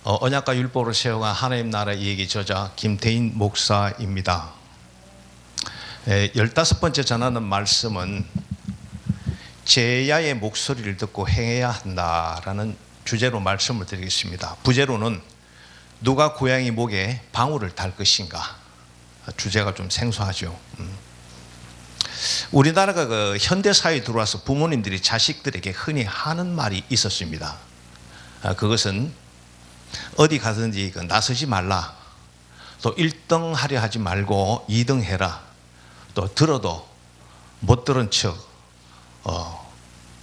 언약과 율법으로 세워간 하나님 나라 이야기 저자 김태인 목사입니다. 15번째 전하는 말씀은 제야의 목소리를 듣고 행해야 한다라는 주제로 말씀을 드리겠습니다. 부제로는 누가 고양이 목에 방울을 달 것인가. 주제가 좀 생소하죠. 우리나라가 그 현대사회에 들어와서 부모님들이 자식들에게 흔히 하는 말이 있었습니다. 그것은 어디 가든지 나서지 말라. 또 1등 하려 하지 말고 2등 해라. 또 들어도 못 들은 척,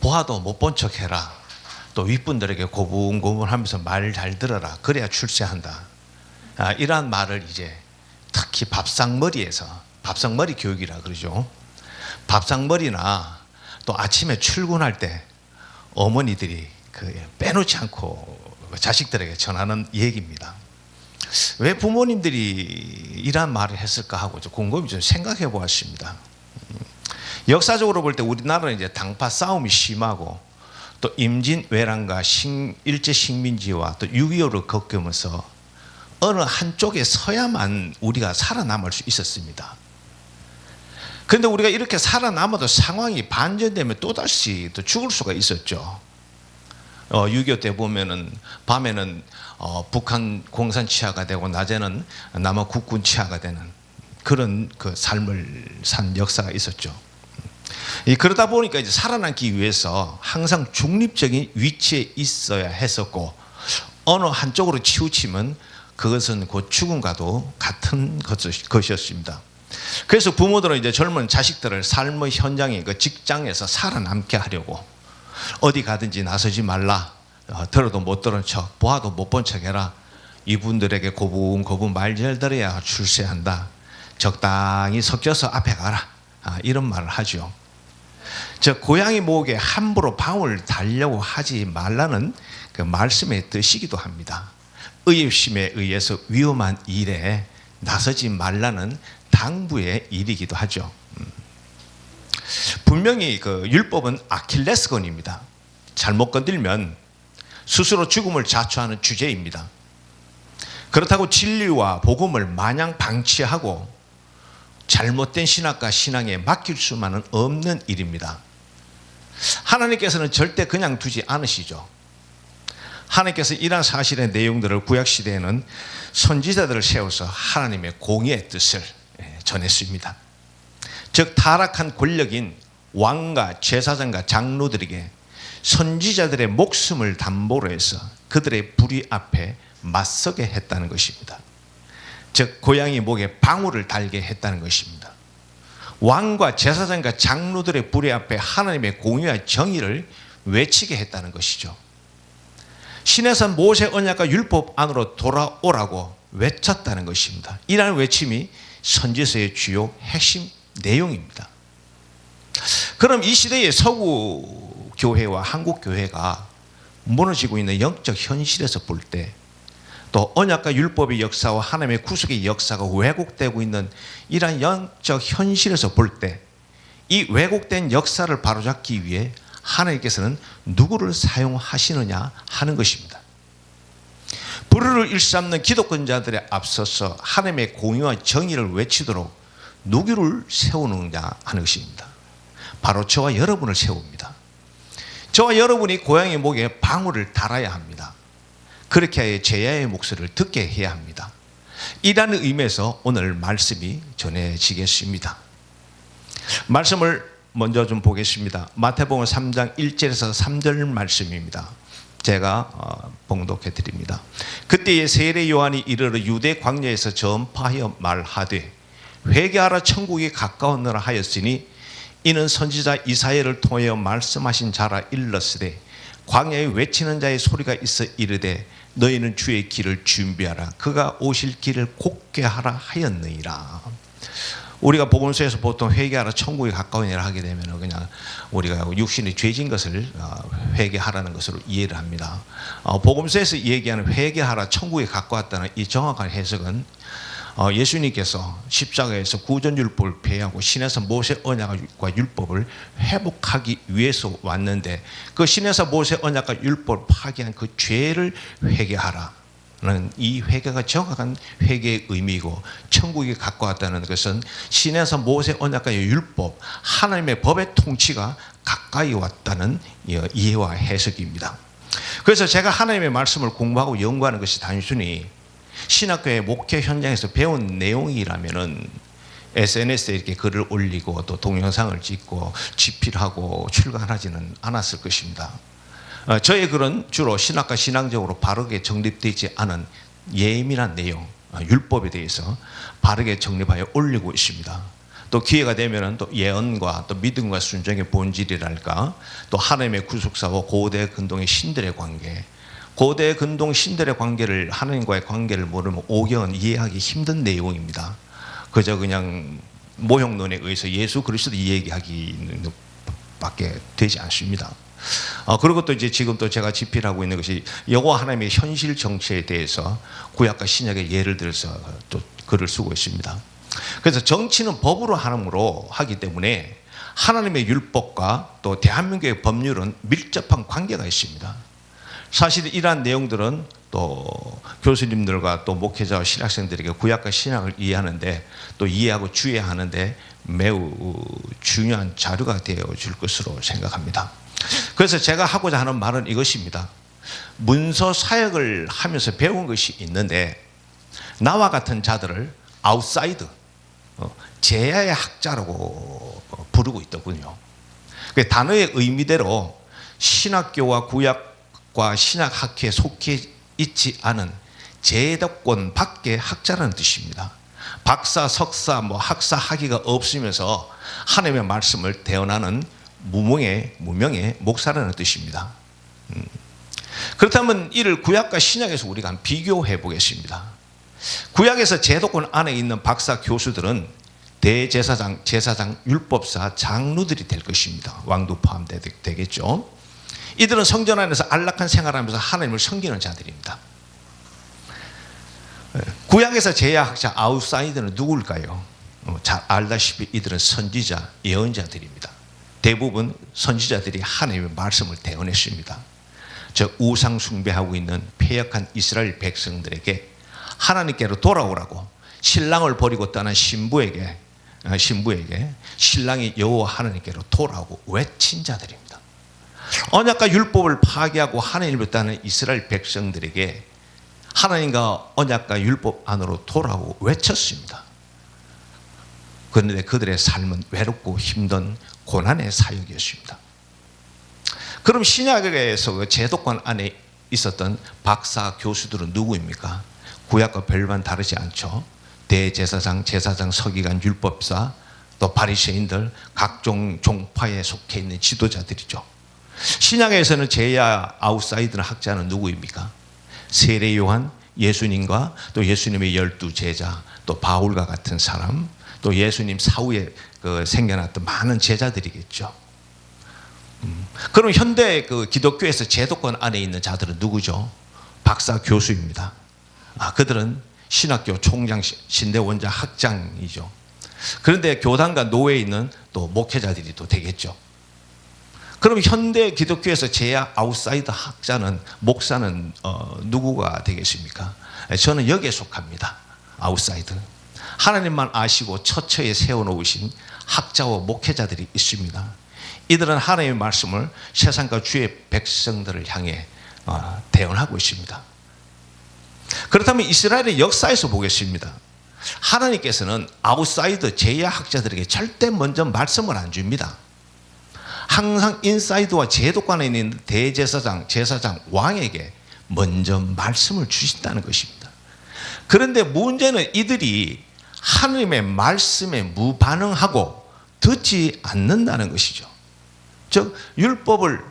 보아도 못 본 척 해라. 또 윗분들에게 고분고분하면서 말 잘 들어라. 그래야 출세한다. 이러한 말을 이제 특히 밥상머리에서, 밥상머리 교육이라 그러죠. 밥상머리나 또 아침에 출근할 때 어머니들이 빼놓지 않고 자식들에게 전하는 얘기입니다. 왜 부모님들이 이런 말을 했을까 하고 좀 곰곰이 좀 생각해 보았습니다. 역사적으로 볼 때 우리나라는 이제 당파 싸움이 심하고 또 임진왜란과 일제 식민지와 또 6.25를 겪으면서 어느 한쪽에 서야만 우리가 살아남을 수 있었습니다. 그런데 우리가 이렇게 살아남아도 상황이 반전되면 또다시 또 죽을 수가 있었죠. 6.25 때 보면은 밤에는 북한 공산 치하가 되고 낮에는 남한 국군 치하가 되는 그런 삶을 산 역사가 있었죠. 그러다 보니까 이제 살아남기 위해서 항상 중립적인 위치에 있어야 했었고 어느 한쪽으로 치우치면 그것은 곧 죽음과도 같은 것이었습니다. 그래서 부모들은 이제 젊은 자식들을 삶의 현장에 직장에서 살아남게 하려고 어디 가든지 나서지 말라. 들어도 못 들은 척, 보아도 못 본 척 해라. 이분들에게 고분고분 말 잘 들어야 출세한다. 적당히 섞여서 앞에 가라. 이런 말을 하죠. 저 고양이 목에 함부로 방울 달려고 하지 말라는 그 말씀의 뜻이기도 합니다. 의협심에 의해서 위험한 일에 나서지 말라는 당부의 일이기도 하죠. 분명히 율법은 아킬레스건입니다. 잘못 건들면 스스로 죽음을 자초하는 주제입니다. 그렇다고 진리와 복음을 마냥 방치하고 잘못된 신학과 신앙에 맡길 수만은 없는 일입니다. 하나님께서는 절대 그냥 두지 않으시죠. 하나님께서 이러한 사실의 내용들을 구약시대에는 선지자들을 세워서 하나님의 공의의 뜻을 전했습니다. 즉 타락한 권력인 왕과 제사장과 장로들에게 선지자들의 목숨을 담보로 해서 그들의 불의 앞에 맞서게 했다는 것입니다. 즉 고양이 목에 방울을 달게 했다는 것입니다. 왕과 제사장과 장로들의 불의 앞에 하나님의 공의와 정의를 외치게 했다는 것이죠. 시내산 모세 언약과 율법 안으로 돌아오라고 외쳤다는 것입니다. 이러한 외침이 선지서의 주요 핵심 내용입니다. 그럼 이 시대의 서구 교회와 한국 교회가 무너지고 있는 영적 현실에서 볼 때 또 언약과 율법의 역사와 하나님의 구속의 역사가 왜곡되고 있는 이러한 영적 현실에서 볼 때 이 왜곡된 역사를 바로잡기 위해 하나님께서는 누구를 사용하시느냐 하는 것입니다. 불의를 일삼는 기독권자들에 앞서서 하나님의 공의와 정의를 외치도록 누구를 세우느냐 하는 것입니다. 바로 저와 여러분을 세웁니다. 저와 여러분이 고양이 목에 방울을 달아야 합니다. 그렇게 해야 제야의 목소리를 듣게 해야 합니다. 이라는 의미에서 오늘 말씀이 전해지겠습니다. 말씀을 먼저 좀 보겠습니다. 마태복음 3장 1절에서 3절 말씀입니다. 제가 봉독해 드립니다. 그때에 세례 요한이 이르러 유대 광야에서 전파하여 말하되 회개하라 천국이 가까웠느라 하였으니 이는 선지자 이사야를 통하여 말씀하신 자라 일렀으되 광야에 외치는 자의 소리가 있어 이르되 너희는 주의 길을 준비하라 그가 오실 길을 곧게 하라 하였느니라. 우리가 복음서에서 보통 회개하라 천국이 가까우니라 하게 되면 그냥 우리가 육신이 죄진 것을 회개하라는 것으로 이해를 합니다. 복음서에서 얘기하는 회개하라 천국이 가까웠다는 이 정확한 해석은 예수님께서 십자가에서 구전율법을 폐하고 신에서 모세 언약과 율법을 회복하기 위해서 왔는데 그 신에서 모세 언약과 율법을 파기한 그 죄를 회개하라. 이 회개가 정확한 회개의 의미이고 천국에 가까웠다는 것은 신에서 모세 언약과의 율법, 하나님의 법의 통치가 가까이 왔다는 이해와 해석입니다. 그래서 제가 하나님의 말씀을 공부하고 연구하는 것이 단순히 신학교의 목회 현장에서 배운 내용이라면은 SNS에 이렇게 글을 올리고 또 동영상을 찍고 집필하고 출간하지는 않았을 것입니다. 저의 글은 주로 신학과 신앙적으로 바르게 정립되지 않은 예민한 내용, 율법에 대해서 바르게 정립하여 올리고 있습니다. 또 기회가 되면은 또 예언과 또 믿음과 순종의 본질이랄까, 또 하나님의 구속사와 고대 근동의 신들의 관계, 고대 근동 신들의 관계를, 하나님과의 관계를 모르면 오경은 이해하기 힘든 내용입니다. 그저 그냥 모형론에 의해서 예수 그리스도 이야기하기 밖에 되지 않습니다. 그리고 또 이제 지금 또 제가 집필하고 있는 것이 여호와 하나님의 현실 정체에 대해서 구약과 신약의 예를 들어서 또 글을 쓰고 있습니다. 그래서 정치는 법으로 하므로 하기 때문에 하나님의 율법과 또 대한민국의 법률은 밀접한 관계가 있습니다. 사실 이러한 내용들은 또 교수님들과 또 목회자와 신학생들에게 구약과 신약을 이해하는데 또 이해하고 주의하는데 매우 중요한 자료가 되어줄 것으로 생각합니다. 그래서 제가 하고자 하는 말은 이것입니다. 문서 사역을 하면서 배운 것이 있는데 나와 같은 자들을 아웃사이드, 제야의 학자라고 부르고 있더군요. 그 단어의 의미대로 신학교와 구약과 신학학회에 속해 있지 않은 제도권 밖의 학자라는 뜻입니다. 박사, 석사, 학사 학위가 없으면서 하나님의 말씀을 대언하는 무명의 목사라는 뜻입니다. 그렇다면 이를 구약과 신약에서 우리가 한번 비교해 보겠습니다. 구약에서 제도권 안에 있는 박사 교수들은 대제사장, 제사장, 율법사, 장로들이 될 것입니다. 왕도 포함되겠죠. 이들은 성전 안에서 안락한 생활하면서 하나님을 섬기는 자들입니다. 구약에서 제야학자 아웃사이더는 누구일까요? 잘 알다시피 이들은 선지자, 예언자들입니다. 대부분 선지자들이 하나님의 말씀을 대언했습니다. 저 우상 숭배하고 있는 패역한 이스라엘 백성들에게 하나님께로 돌아오라고 신랑을 버리고 떠난 신부에게 신랑이 여호와 하나님께로 돌아오고 외친 자들입니다. 언약과 율법을 파괴하고 하나님을 떠난 이스라엘 백성들에게 하나님과 언약과 율법 안으로 돌아오고 외쳤습니다. 그런데 그들의 삶은 외롭고 힘든 고난의 사역이었습니다. 그럼 신약에서 제도권 안에 있었던 박사 교수들은 누구입니까? 구약과 별반 다르지 않죠. 대제사장, 제사장, 서기관, 율법사, 또 바리새인들, 각종 종파에 속해 있는 지도자들이죠. 신약에서는 제야 아웃사이드 학자는 누구입니까? 세례 요한, 예수님과 또 예수님의 12제자, 또 바울과 같은 사람, 또 예수님 사후에 생겨났던 많은 제자들이겠죠. 그럼 현대 기독교에서 제도권 안에 있는 자들은 누구죠? 박사 교수입니다. 그들은 신학교 총장, 신대 원자 학장이죠. 그런데 교단과 노회에 있는 또 목회자들이 또 되겠죠. 그럼 현대 기독교에서 제야 아웃사이더 학자는, 목사는 누구가 되겠습니까? 저는 여기에 속합니다. 아웃사이더. 하나님만 아시고 처처에 세워놓으신 학자와 목회자들이 있습니다. 이들은 하나님의 말씀을 세상과 주의 백성들을 향해 대언하고 있습니다. 그렇다면 이스라엘의 역사에서 보겠습니다. 하나님께서는 아웃사이더 제야 학자들에게 절대 먼저 말씀을 안 줍니다. 항상 인사이드와 제도권에 있는 대제사장, 제사장, 왕에게 먼저 말씀을 주신다는 것입니다. 그런데 문제는 이들이 하나님의 말씀에 무반응하고 듣지 않는다는 것이죠. 즉 율법을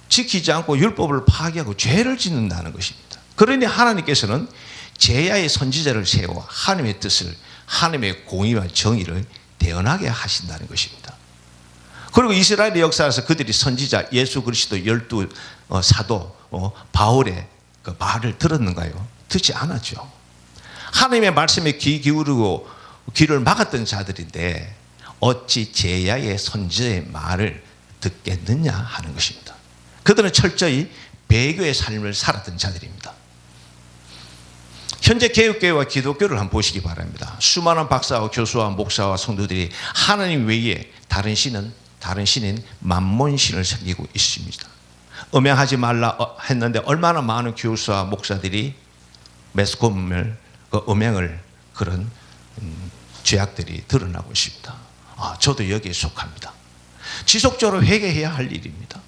지키지 않고 율법을 파괴하고 죄를 짓는다는 것입니다. 그러니 하나님께서는 제야의 선지자를 세워 하나님의 뜻을, 하나님의 공의와 정의를 대언하게 하신다는 것입니다. 그리고 이스라엘의 역사에서 그들이 선지자 예수 그리스도 12 사도 바울의 그 말을 들었는가요? 듣지 않았죠. 하나님의 말씀에 귀 기울이고 귀를 막았던 자들인데 어찌 제야의 선지자의 말을 듣겠느냐 하는 것입니다. 그들은 철저히 배교의 삶을 살았던 자들입니다. 현재 개혁교회와 기독교를 한번 보시기 바랍니다. 수많은 박사와 교수와 목사와 성도들이 하나님 외에 다른 신인 만몬신을 섬기고 있습니다. 음행하지 말라 했는데 얼마나 많은 교수와 목사들이 매스컴을 음행을 그런 죄악들이 드러나고 있습니다. 저도 여기에 속합니다. 지속적으로 회개해야 할 일입니다.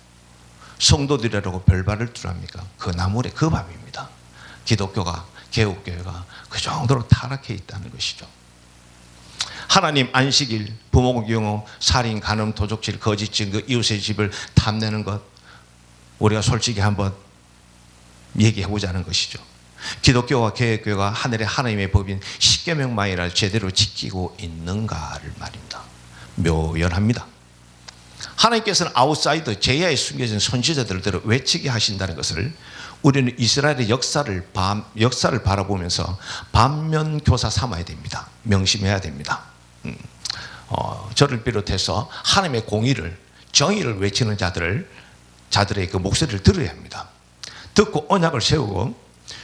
성도들이라고 별발을 두랍니까? 그 나물의 그 밥입니다. 기독교가 개혁교회가 그 정도로 타락해 있다는 것이죠. 하나님 안식일, 부모 경호, 살인, 간음, 도적질, 거짓 증거, 이웃의 집을 탐내는 것, 우리가 솔직히 한번 얘기해 보자는 것이죠. 기독교와 개혁교회가 하늘의 하나님의 법인 십계명만이라 제대로 지키고 있는가를 말입니다. 묘연합니다. 하나님께서는 아웃사이더, 제야에 숨겨진 선지자들을 외치게 하신다는 것을 우리는 이스라엘의 역사를 바라보면서 반면교사 삼아야 됩니다. 명심해야 됩니다. 저를 비롯해서 하나님의 공의를, 정의를 외치는 자들의 그 목소리를 들어야 합니다. 듣고 언약을 세우고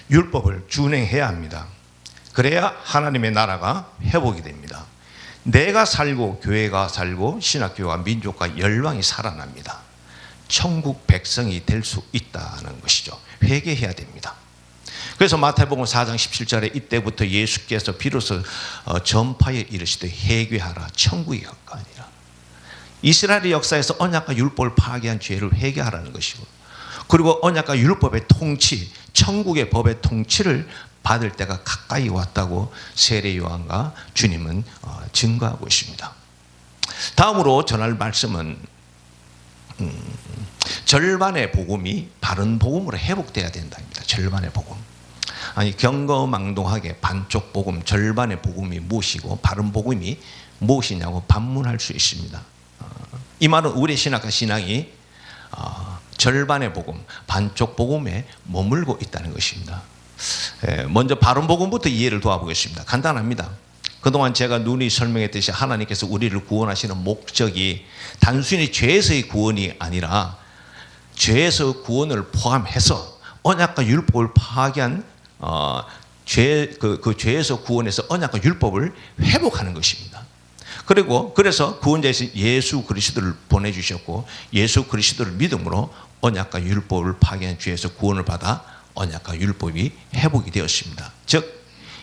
율법을 준행해야 합니다. 그래야 하나님의 나라가 회복이 됩니다. 내가 살고 교회가 살고 신학교와 민족과 열방이 살아납니다. 천국 백성이 될 수 있다는 것이죠. 회개해야 됩니다. 그래서 마태복음 4장 17절에 이때부터 예수께서 비로소 전파에 이르시되 회개하라 천국이 가까우니라. 이스라엘의 역사에서 언약과 율법을 파괴한 죄를 회개하라는 것이고, 그리고 언약과 율법의 통치, 천국의 법의 통치를 받을 때가 가까이 왔다고 세례 요한과 주님은 증거하고 있습니다. 다음으로 전할 말씀은 절반의 복음이 바른 복음으로 회복돼야 된다입니다. 절반의 복음. 아니, 경거망동하게 반쪽 복음, 절반의 복음이 무엇이고 바른 복음이 무엇이냐고 반문할 수 있습니다. 이 말은 우리 신학과 신앙이 절반의 복음, 반쪽 복음에 머물고 있다는 것입니다. 먼저 바른 복음부터 이해를 도와보겠습니다. 간단합니다. 그동안 제가 누누이 설명했듯이 하나님께서 우리를 구원하시는 목적이 단순히 죄에서의 구원이 아니라 죄에서 구원을 포함해서 언약과 율법을 파괴한 그 죄에서 구원해서 언약과 율법을 회복하는 것입니다. 그리고 그래서 구원자이신 예수 그리스도를 보내주셨고, 예수 그리스도를 믿음으로 언약과 율법을 파괴한 죄에서 구원을 받아 언약과 율법이 회복이 되었습니다. 즉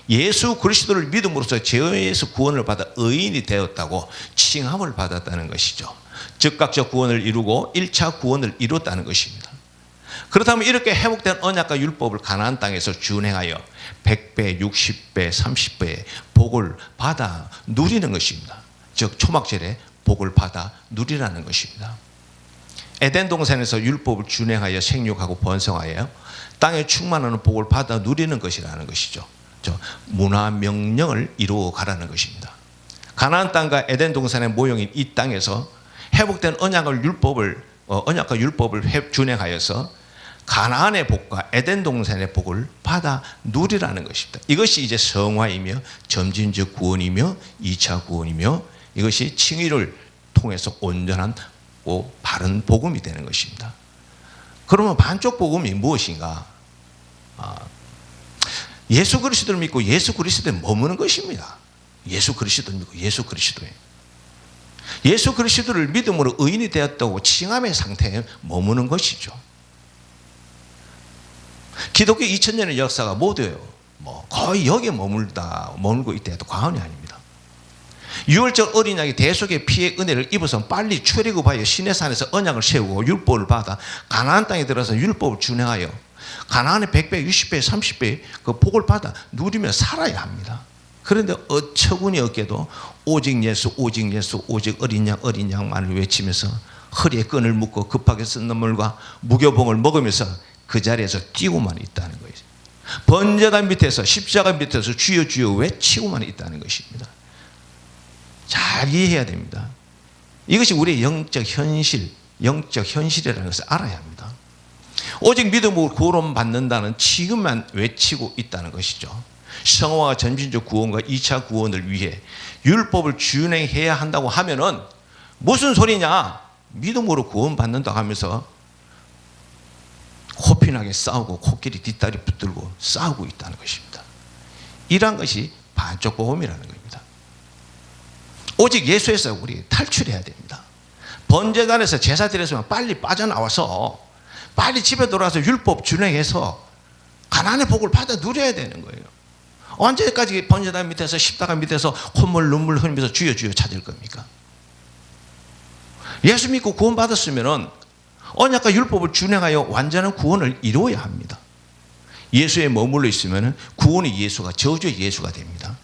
예수 그리스도를 믿음으로써 죄에서 구원을 받아 의인이 되었다고 칭함을 받았다는 것이죠. 즉각적 구원을 이루고 1차 구원을 이뤘다는 것입니다. 그렇다면 이렇게 회복된 언약과 율법을 가나안 땅에서 준행하여 100배, 60배, 30배의 복을 받아 누리는 것입니다. 즉 초막절에 복을 받아 누리라는 것입니다. 에덴 동산에서 율법을 준행하여 생육하고 번성하여 땅에 충만한 복을 받아 누리는 것이라는 것이죠. 문화 명령을 이루어 가라는 것입니다. 가나안 땅과 에덴 동산의 모형인 이 땅에서 회복된 언약과 율법을 준행하여서 가나안의 복과 에덴 동산의 복을 받아 누리라는 것입니다. 이것이 이제 성화이며 점진적 구원이며 2차 구원이며, 이것이 칭의를 통해서 온전한 바른 복음이 되는 것입니다. 그러면 반쪽 복음이 무엇인가? 예수 그리스도를 믿고 예수 그리스도에 머무는 것입니다. 예수 그리스도를 믿고 예수 그리스도에. 예수 그리스도를 믿음으로 의인이 되었다고 칭함의 상태에 머무는 것이죠. 기독교 2000년의 역사가 모두예요. 거의 여기에 머물고 있다 해도 과언이 아닙니다. 6월절 어린 양이 대속의 피의 은혜를 입어서 빨리 출애굽하여 시내산에서 언약을 세우고 율법을 받아 가나안 땅에 들어서 율법을 준행하여 가나안의 100배, 60배, 30배 그 복을 받아 누리며 살아야 합니다. 그런데 어처구니 없게도 오직 예수, 오직 예수, 오직 어린 양만을 외치면서 허리에 끈을 묶고 급하게 쓴 눈물과 무교봉을 먹으면서 그 자리에서 뛰고만 있다는 거예요. 번제단 밑에서, 십자가 밑에서 주여 주여 외치고만 있다는 것입니다. 잘 이해해야 됩니다. 이것이 우리의 영적 현실이라는 것을 알아야 합니다. 오직 믿음으로 구원 받는다는 지금만 외치고 있다는 것이죠. 성화와 점진적 구원과 2차 구원을 위해 율법을 준행해야 한다고 하면은 무슨 소리냐? 믿음으로 구원 받는다고 하면서 코피나게 싸우고 코끼리 뒷다리 붙들고 싸우고 있다는 것입니다. 이러한 것이 반쪽 복음이라는 겁니다. 오직 예수에서 우리 탈출해야 됩니다. 번제단에서 제사 드렸으면 빨리 빠져나와서 빨리 집에 돌아와서 율법 준행해서 가나안의 복을 받아 누려야 되는 거예요. 언제까지 번제단 밑에서 십자가 밑에서 콧물 눈물 흘리면서 주여 주여 찾을 겁니까? 예수 믿고 구원받았으면 언약과 율법을 준행하여 완전한 구원을 이루어야 합니다. 예수에 머물러 있으면 구원의 예수가 저주의 예수가 됩니다.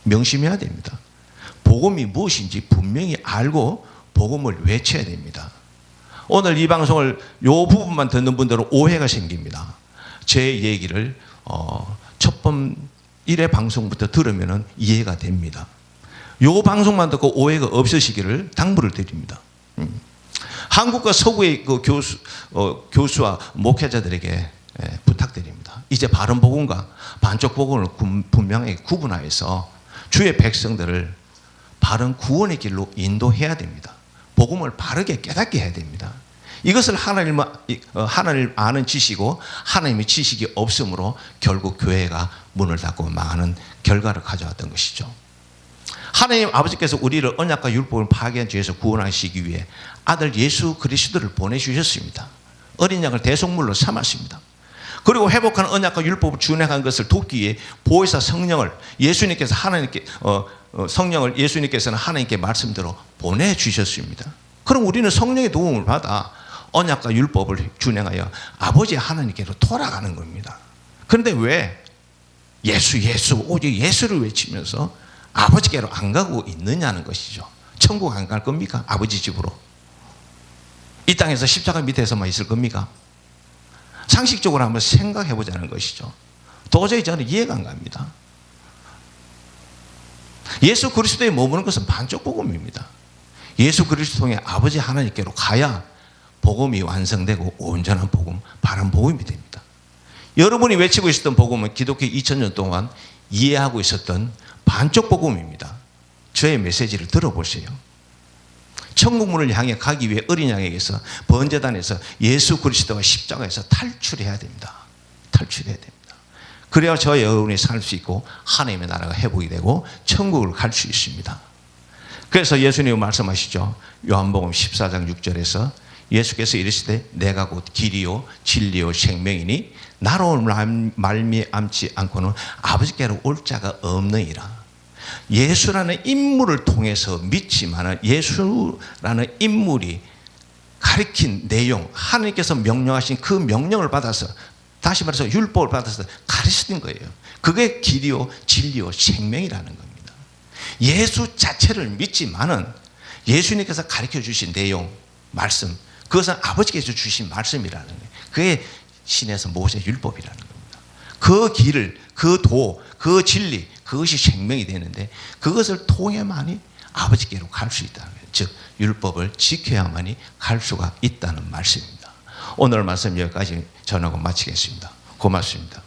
명심해야 됩니다. 복음이 무엇인지 분명히 알고 복음을 외쳐야 됩니다. 오늘 이 방송을 요 부분만 듣는 분들은 오해가 생깁니다. 제 얘기를 첫 번 1회 방송부터 들으면 이해가 됩니다. 요 방송만 듣고 오해가 없으시기를 당부를 드립니다. 한국과 서구의 그 교수와 목회자들에게 부탁드립니다. 이제 바른 복음과 반쪽 복음을 분명하게 구분하여서 주의 백성들을 바른 구원의 길로 인도해야 됩니다. 복음을 바르게 깨닫게 해야 됩니다. 이것을 하나님을 아는 지식이고 하나님의 지식이 없으므로 결국 교회가 문을 닫고 많은 결과를 가져왔던 것이죠. 하나님 아버지께서 우리를 언약과 율법을 파괴한 죄에서 구원하시기 위해 아들 예수 그리스도를 보내주셨습니다. 어린 양을 대속물로 삼았습니다. 그리고 회복한 언약과 율법을 준행한 것을 돕기 위해 보혜사 성령을 예수님께서 성령을 예수님께서는 하나님께 말씀대로 보내주셨습니다. 그럼 우리는 성령의 도움을 받아 언약과 율법을 준행하여 아버지 하나님께로 돌아가는 겁니다. 그런데 왜 예수 오직 예수를 외치면서 아버지께로 안 가고 있느냐는 것이죠. 천국 안 갈 겁니까? 아버지 집으로. 이 땅에서 십자가 밑에서만 있을 겁니까? 상식적으로 한번 생각해 보자는 것이죠. 도저히 저는 이해가 안 갑니다. 예수 그리스도에 머무는 것은 반쪽 복음입니다. 예수 그리스도 통해 아버지 하나님께로 가야 복음이 완성되고 온전한 복음, 바른 복음이 됩니다. 여러분이 외치고 있었던 복음은 기독교 2000년 동안 이해하고 있었던 반쪽 복음입니다. 저의 메시지를 들어보세요. 천국문을 향해 가기 위해 어린 양에게서 번제단에서 예수 그리스도와 십자가에서 탈출해야 됩니다. 탈출해야 됩니다. 그래야 저와 여러분이 살 수 있고 하나님의 나라가 회복이 되고 천국을 갈 수 있습니다. 그래서 예수님은 말씀하시죠. 요한복음 14장 6절에서 예수께서 이르시되 내가 곧 길이요 진리요 생명이니 나로 말미암지 않고는 아버지께로 올 자가 없느니라. 예수라는 인물을 통해서 믿지만 예수라는 인물이 가르친 내용, 하나님께서 명령하신 그 명령을 받아서, 다시 말해서 율법을 받아서 가르치는 거예요. 그게 길이요 진리요 생명이라는 겁니다. 예수 자체를 믿지만은 예수님께서 가르쳐 주신 내용, 말씀, 그것은 아버지께서 주신 말씀이라는 거예요. 그게 신에서 모세 율법이라는 겁니다. 그 길을, 그 도, 그 진리, 그것이 생명이 되는데 그것을 통해만이 아버지께로 갈 수 있다는 거예요. 즉 율법을 지켜야만이 갈 수가 있다는 말씀입니다. 오늘 말씀 여기까지 전하고 마치겠습니다. 고맙습니다.